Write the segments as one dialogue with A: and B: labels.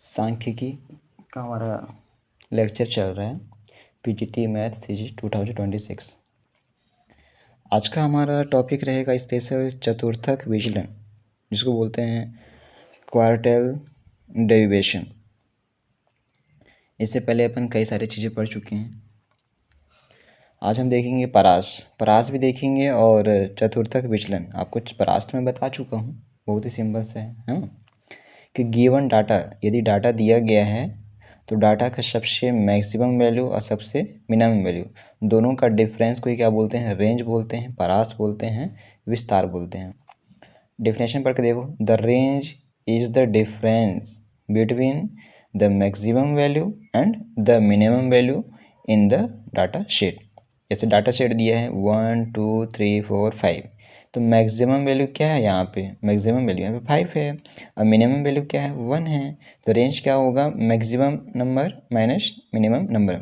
A: सांख्यिकी का हमारा लेक्चर चल रहा है पीजीटी मैथ सीजी 2026। आज का हमारा टॉपिक रहेगा स्पेशल चतुर्थक विचलन, जिसको बोलते हैं क्वार्टाइल डेरिवेशन। इससे पहले अपन कई सारी चीज़ें पढ़ चुके हैं। आज हम देखेंगे परास भी देखेंगे और चतुर्थक विचलन। आपको परास तो मैं बता चुका हूँ, बहुत ही सिंपल सा है ना, कि गिवन डाटा, यदि डाटा दिया गया है तो डाटा का सबसे मैक्सिमम वैल्यू और सबसे मिनिमम वैल्यू दोनों का डिफरेंस को क्या बोलते हैं, रेंज बोलते हैं, परास बोलते हैं, विस्तार बोलते हैं। डेफिनेशन पढ़ के देखो, the range is the difference between the maximum value and the minimum value in the data set. जैसे डाटा सेट दिया है 1 2 3 4 5, तो मैक्सिमम वैल्यू क्या है यहाँ पे, मैक्सिमम वैल्यू यहाँ पे 5 है और मिनिमम वैल्यू क्या है 1 है। तो रेंज क्या होगा, maximum number minus minimum number.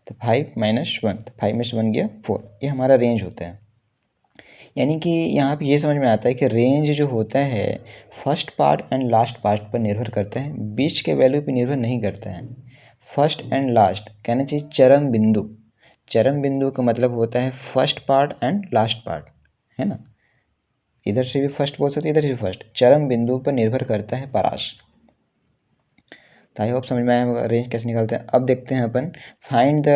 A: तो 5 माइनस 1, तो 5 में से 1 गया 4, ये हमारा रेंज होता है। यानी कि यहाँ पे ये समझ में आता है कि रेंज जो होता है first part and last part पर निर्भर करता है, बीच के वैल्यू पर निर्भर नहीं करता है। फर्स्ट एंड लास्ट कहना चाहिए चरम बिंदु। चरम बिंदु का मतलब होता है first part and last part, है ना। इधर से भी फर्स्ट बोल सकते, इधर से भी फर्स्ट। चरम बिंदु पर निर्भर करता है परास। तो आई होप समझ में आया होगा रेंज कैसे निकालते हैं। अब देखते हैं अपन फाइंड द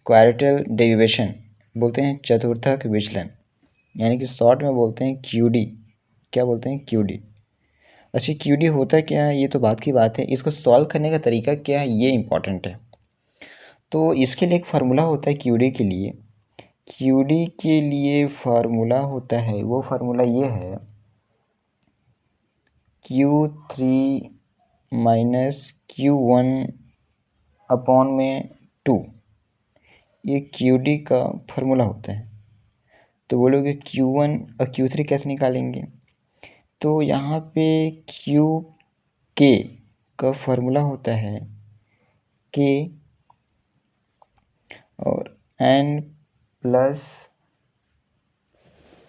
A: क्वार्टाइल डेरिवेशन, बोलते हैं चतुर्थक विचलन, यानी कि शॉर्ट में बोलते हैं क्यूडी। क्या बोलते हैं, क्यूडी। अच्छा, क्यूडी होता क्या है ये तो बात की बात है, इसको सॉल्व करने का तरीका क्या है ये इंपॉर्टेंट है। तो इसके लिए एक फार्मूला होता है क्यूडी के लिए। क्यूडी के लिए फार्मूला होता है, वो फार्मूला ये है Q3 माइनस Q1 अपॉन में 2, ये क्यूडी का फार्मूला होता है। तो बोलोगे Q1 और Q3 कैसे निकालेंगे, तो यहाँ पे क्यू के का फार्मूला होता है K और n प्लस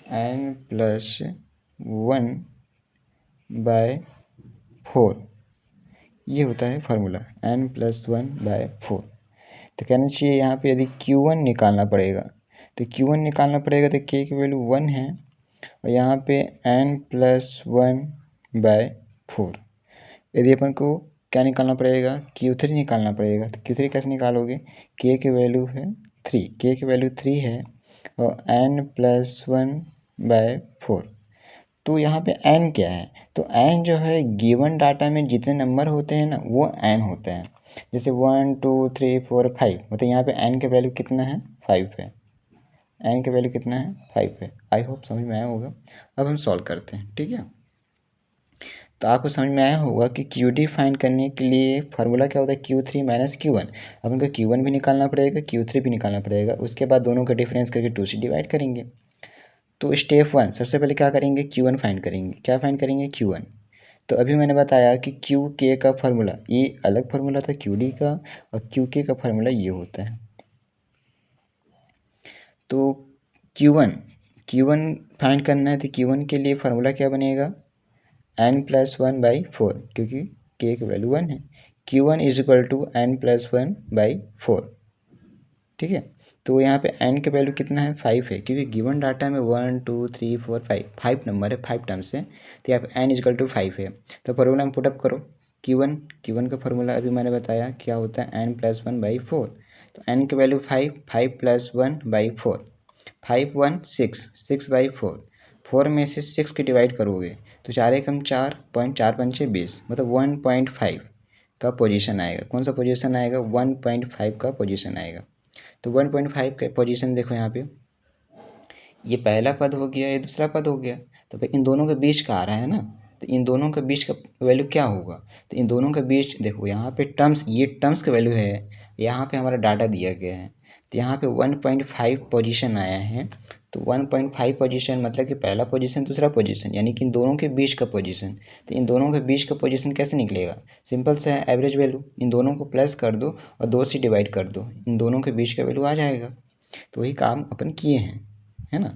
A: 1/4, ये होता है फार्मूला n+1/4। तो कहना चाहिए यहाँ पे यदि Q1 निकालना पड़ेगा, तो Q1 निकालना पड़ेगा तो K की वैल्यू 1 है और यहाँ पे n+1/4। यदि अपन को क्या निकालना पड़ेगा, Q3 निकालना पड़ेगा। तो Q3 कैसे निकालोगे, K की वैल्यू है 3, K की वैल्यू 3 है और n+1/4। तो यहाँ पे n क्या है, तो n जो है गिवन डाटा में जितने नंबर होते हैं ना वो n होते हैं। जैसे 1 2 3 4 5, मतलब यहाँ पे n का वैल्यू कितना है, 5 है। n का वैल्यू कितना है, 5 है। आई होप समझ में आया होगा। अब हम सॉल्व करते हैं, ठीक है। तो आपको समझ में आया होगा कि क्यूडी फाइंड करने के लिए फार्मूला क्या होता है, Q3 माइनस Q1। अब उनको Q1 भी निकालना पड़ेगा, Q3 भी निकालना पड़ेगा। उसके बाद दोनों का डिफरेंस करके 2 से डिवाइड करेंगे। तो स्टेप 1 सबसे पहले क्या करेंगे, Q1 फाइंड करेंगे। क्या फाइंड करेंगे, Q1। तो अभी मैंने बताया कि QK का फार्मूला, ये अलग फार्मूला था QD का, और QK का फार्मूला ये होता है। तो Q1 फाइंड करना है, तो Q1 के लिए फार्मूला क्या बनेगा, n+1/4, क्योंकि K की वैल्यू 1 है। Q1 is equal to n+1/4, ठीक है। तो यहाँ पे n का वैल्यू कितना है, 5 है, क्योंकि गिवन डाटा में 1 2 3 4 5 नंबर है, 5 टर्म्स है। तो यहाँ पे n इजकल टू 5 है। तो फार्मूला में पुटअप करो, Q1 का फार्मूला अभी मैंने बताया क्या होता है, n+1/4। तो n की वैल्यू 5, 5 + 1/4, 5 1 6/4। 4 में से 6 की डिवाइड करोगे तो 4 एकम 4, 4×5 = 20, मतलब 1.5 का पोजीशन आएगा। कौन सा पोजीशन आएगा, 1.5 का पोजीशन आएगा। तो 1.5 का पोजीशन देखो यहाँ पे, ये पहला पद हो गया, ये दूसरा पद हो गया। तो भाई इन दोनों के बीच का आ रहा है ना, तो इन दोनों के बीच का वैल्यू क्या होगा, तो इन दोनों के बीच देखो यहाँ पे टर्म्स, ये टर्म्स का वैल्यू है, यहाँ पे हमारा डाटा दिया गया है। तो यहाँ पे 1.5 पोजीशन आया है। तो 1.5 पोजीशन मतलब कि पहला पोजीशन दूसरा पोजीशन, यानी कि इन दोनों के बीच का पोजीशन। तो इन दोनों के बीच का पोजीशन कैसे निकलेगा, सिंपल सा है, एवरेज वैल्यू, इन दोनों को प्लस कर दो और 2 से डिवाइड कर दो, इन दोनों के बीच का वैल्यू आ जाएगा। तो वही काम अपन किए हैं, है ना।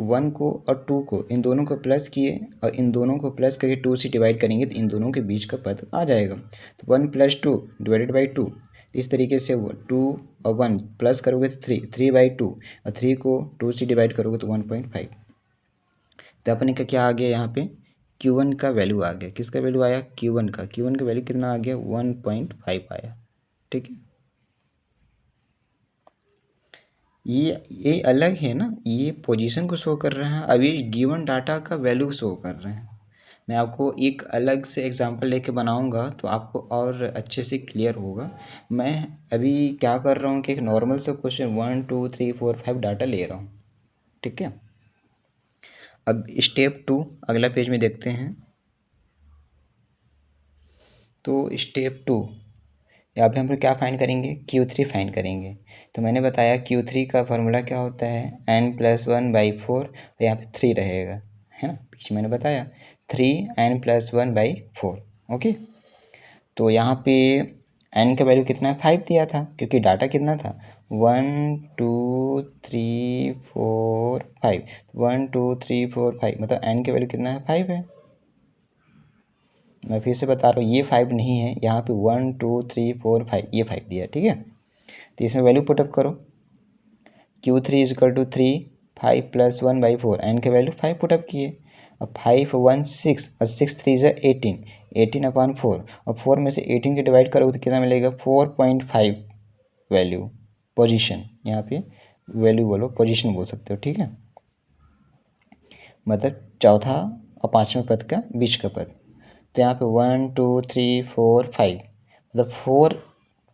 A: 1 को और 2 को, इन दोनों को प्लस किए और इन दोनों को प्लस करके 2 से डिवाइड करेंगे तो इन दोनों के बीच का पद आ जाएगा। तो 1 + 2 डिवाइडेड बाई 2, इस तरीके से 2 और 1 प्लस करोगे तो 3/2 और 3 को 2 से डिवाइड करोगे तो 1.5। तो अपने का क्या आ गया यहाँ पे, Q1 का वैल्यू आ गया। किसका वैल्यू आया, Q1 का। Q1 का वैल्यू कितना आ गया, 1.5 आया। ठीक है, ये अलग है ना, ये पोजीशन को शो कर रहा है, अभी गिवन डाटा का वैल्यू शो कर रहे हैं। मैं आपको एक अलग से एग्जांपल लेके बनाऊंगा तो आपको और अच्छे से क्लियर होगा। मैं अभी क्या कर रहा हूँ कि एक नॉर्मल से क्वेश्चन 1 2 3 4 5 डाटा ले रहा हूँ। ठीक है, अब स्टेप 2 अगला पेज में देखते हैं। तो स्टेप 2 यहाँ पे हम लोग क्या फाइंड करेंगे, Q3 फाइंड करेंगे। तो मैंने बताया Q3 का फार्मूला क्या होता है, n+1/4 और यहाँ पे 3 रहेगा, है ना, पीछे मैंने बताया 3n+1/4। ओके, तो यहाँ पे n का वैल्यू कितना है, 5 दिया था, क्योंकि डाटा कितना था 1 2 3 4 5, 1 2 3 4 5, मतलब n का वैल्यू कितना है, 5 है। मैं फिर से बता रहा हूँ, ये 5 नहीं है, यहाँ पे 1 2 3 4 5, ये 5 दिया। ठीक है, तो इसमें वैल्यू पुटअप करो, Q3 = 3, 5 + 1/4, n के वैल्यू 5 पुटअप किए। अब 5 1 6 और 6 3 = 18, 18/4 और 4 में से 18 के डिवाइड करोगे तो कितना मिलेगा, 4.5 वैल्यू, पोजीशन। यहाँ पे वैल्यू बोलो, पोजीशन बोल सकते हो। ठीक है, मतलब चौथा और पाँचवें पद का बीच का पद। तो यहाँ पे 1 2 3 4 5, मतलब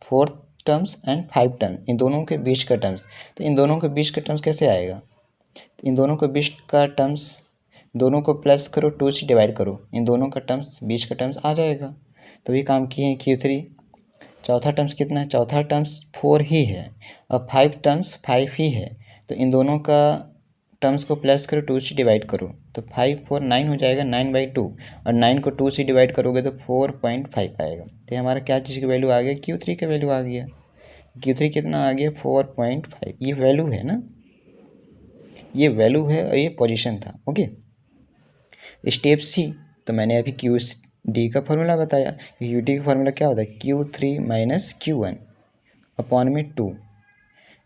A: 4 टर्म्स एंड 5 टर्म्स, इन दोनों के बीच का टर्म्स। तो इन दोनों के बीच का टर्म्स कैसे आएगा, तो इन दोनों के बीच का टर्म्स, दोनों को प्लस करो, 2 से डिवाइड करो, इन दोनों का टर्म्स, बीच का टर्म्स आ जाएगा। तो ये काम किए हैं Q3। चौथा टर्म्स कितना है, चौथा टर्म्स 4 ही है और 5 टर्म्स 5 ही है। तो इन दोनों का टर्म्स को प्लस करो, 2 से डिवाइड करो, तो 5 4 9 हो जाएगा, 9/2, और 9 को 2 से डिवाइड करोगे तो 4.5 आएगा। तो हमारा क्या चीज़ का वैल्यू आ गया, Q3 का वैल्यू आ गया। Q3 कितना आ गया, 4.5। ये वैल्यू है ना, ये वैल्यू है और ये पोजीशन था। ओके, स्टेप C, तो मैंने अभी QD का फॉर्मूला बताया। QD का फॉर्मूला क्या होता है, Q3 - Q1 अपॉन में 2।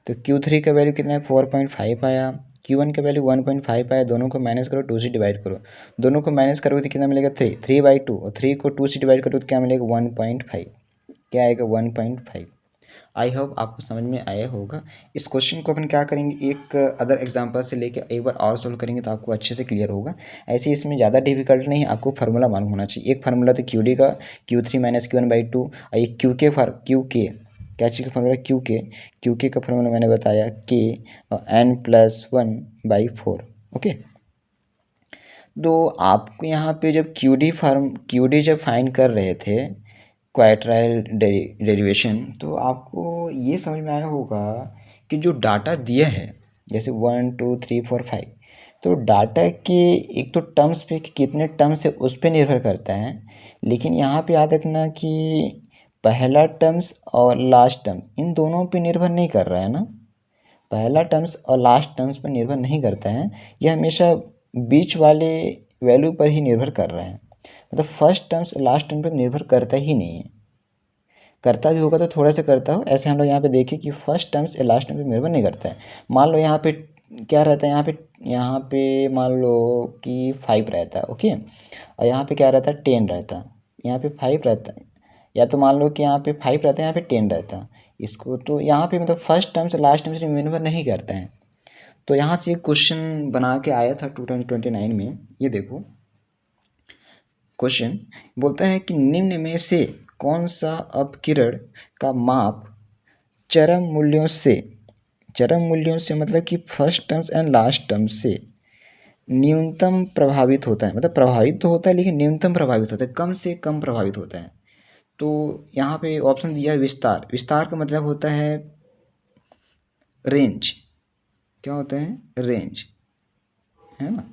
A: तो Q3 का वैल्यू कितना है, 4.5 आया, Q1 का वैल्यू 1.5 आया। दोनों को माइनस करो, 2 से डिवाइड करो, दोनों को माइनस करोगे तो कितना मिलेगा, 3/2, और 3 को 2 से डिवाइड करो तो क्या मिलेगा, 1.5। क्या आएगा, 1.5। आई होप आपको समझ में आया होगा। इस क्वेश्चन को अपन क्या करेंगे, एक अदर एग्जांपल से लेके एक बार और सोल्व करेंगे तो आपको अच्छे से क्लियर होगा। ऐसे इसमें ज़्यादा डिफिकल्ट नहीं, आपको फार्मूला मालूम होना चाहिए। एक फार्मूला तो QD का, Q3 - Q1/2, और एक QK क्या चीज़ का फार्मूला, QK का फार्मूला मैंने बताया K और n+1/4। ओके, तो आपको यहाँ पे जब QD जब फाइंड कर रहे थे क्वाड्राटिक डेरिवेशन, तो आपको ये समझ में आया होगा कि जो डाटा दिया है, जैसे 1 2 3 4 5, तो डाटा के एक तो टर्म्स पे कि कितने टर्म्स है उस पर निर्भर करता है। लेकिन यहाँ पे याद रखना कि पहला टर्म्स और लास्ट टर्म्स इन दोनों पे निर्भर नहीं कर रहा है ना, पहला टर्म्स और लास्ट टर्म्स पर निर्भर नहीं करता है, यह हमेशा बीच वाले वैल्यू पर ही निर्भर कर रहा है। मतलब फर्स्ट टर्म्स लास्ट टर्म पर निर्भर करता ही नहीं है, करता भी होगा तो थोड़ा सा करता हो। ऐसे हम लोग यहाँ पे देखें कि फर्स्ट टर्म्स लास्ट टर्म पे निर्भर नहीं करता है। मान लो यहाँ पे क्या रहता है, यहाँ पे मान लो कि 5 रहता है। ओके, और यहाँ पे क्या रहता है, 10 रहता है, यहाँ पे 5 रहता है, या तो मान लो कि यहाँ पे 5 रहता है, यहाँ पे 10 रहता है। इसको तो यहाँ पे मतलब फर्स्ट टर्म से लास्ट टर्म से निर्भर नहीं करता है। तो यहाँ से एक क्वेश्चन बना के आया था 2029 में, ये देखो क्वेश्चन बोलता है कि निम्न में से कौन सा अपकिरण का माप चरम मूल्यों से मतलब कि first terms and last terms से न्यूनतम प्रभावित होता है। मतलब प्रभावित तो होता है लेकिन न्यूनतम प्रभावित होता है, कम से कम प्रभावित होता है। तो यहाँ पे ऑप्शन दिया है विस्तार। विस्तार का मतलब होता है रेंज। क्या होता है, रेंज, है ना,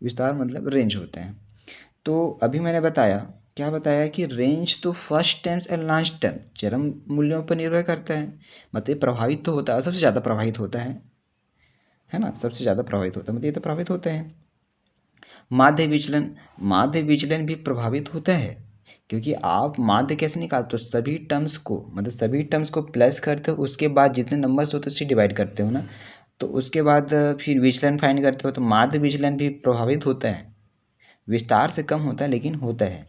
A: विस्तार मतलब रेंज होता है। तो अभी मैंने बताया, क्या बताया कि रेंज तो first terms and last term चरम मूल्यों पर निर्भर करता है, मतलब प्रभावित तो होता है, सबसे ज़्यादा प्रभावित होता है है ना, सबसे ज़्यादा प्रभावित होता है, मतलब ये तो प्रभावित होते हैं। माध्य विचलन भी प्रभावित होता है, क्योंकि आप माध्य कैसे निकालते हो, सभी टर्म्स को, मतलब सभी टर्म्स को प्लस करते हो, उसके बाद जितने नंबर्स होते हैं उससे डिवाइड करते हो ना, तो उसके बाद फिर विचलन फाइंड करते हो, तो माध्य विचलन भी प्रभावित होता है, विस्तार से कम होता है लेकिन होता है।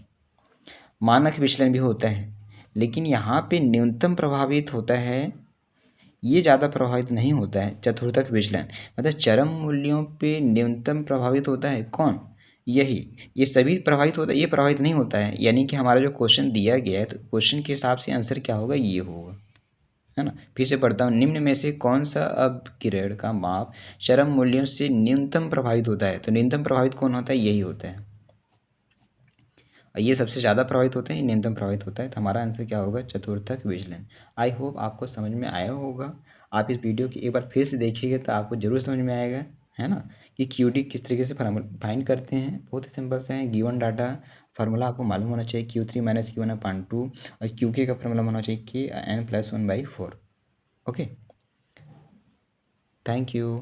A: मानक विचलन भी होता है, लेकिन यहाँ पे न्यूनतम प्रभावित होता है, ये ज़्यादा प्रभावित नहीं होता है। चतुर्थक विचलन मतलब चरम मूल्यों पे न्यूनतम प्रभावित होता है कौन, यही, ये सभी प्रभावित होता है, ये प्रभावित नहीं होता है। यानी कि हमारा जो क्वेश्चन दिया गया है, तो क्वेश्चन के हिसाब से आंसर क्या होगा, ये होगा, है ना। फिर से पढ़ता हूँ, निम्न में से कौन सा अपकिरण का माप चरम मूल्यों से न्यूनतम प्रभावित होता है, तो न्यूनतम प्रभावित कौन होता है, यही होता है, और ये सबसे ज़्यादा प्रभावित होते हैं, ये न्यूनतम प्रभावित होता है। तो हमारा आंसर क्या होगा, चतुर्थक विचलन। आई होप आपको समझ में आया होगा। आप इस वीडियो की एक बार फिर से देखिएगा तो आपको ज़रूर समझ में आएगा, है ना, कि क्यूडी किस तरीके से फाइंड करते हैं। बहुत ही सिंपल से है, गिवन डाटा फार्मूला आपको मालूम होना चाहिए, Q3 - Q1/2, और QK का फार्मूला होना चाहिए KN + 1/4। Okay, thank you.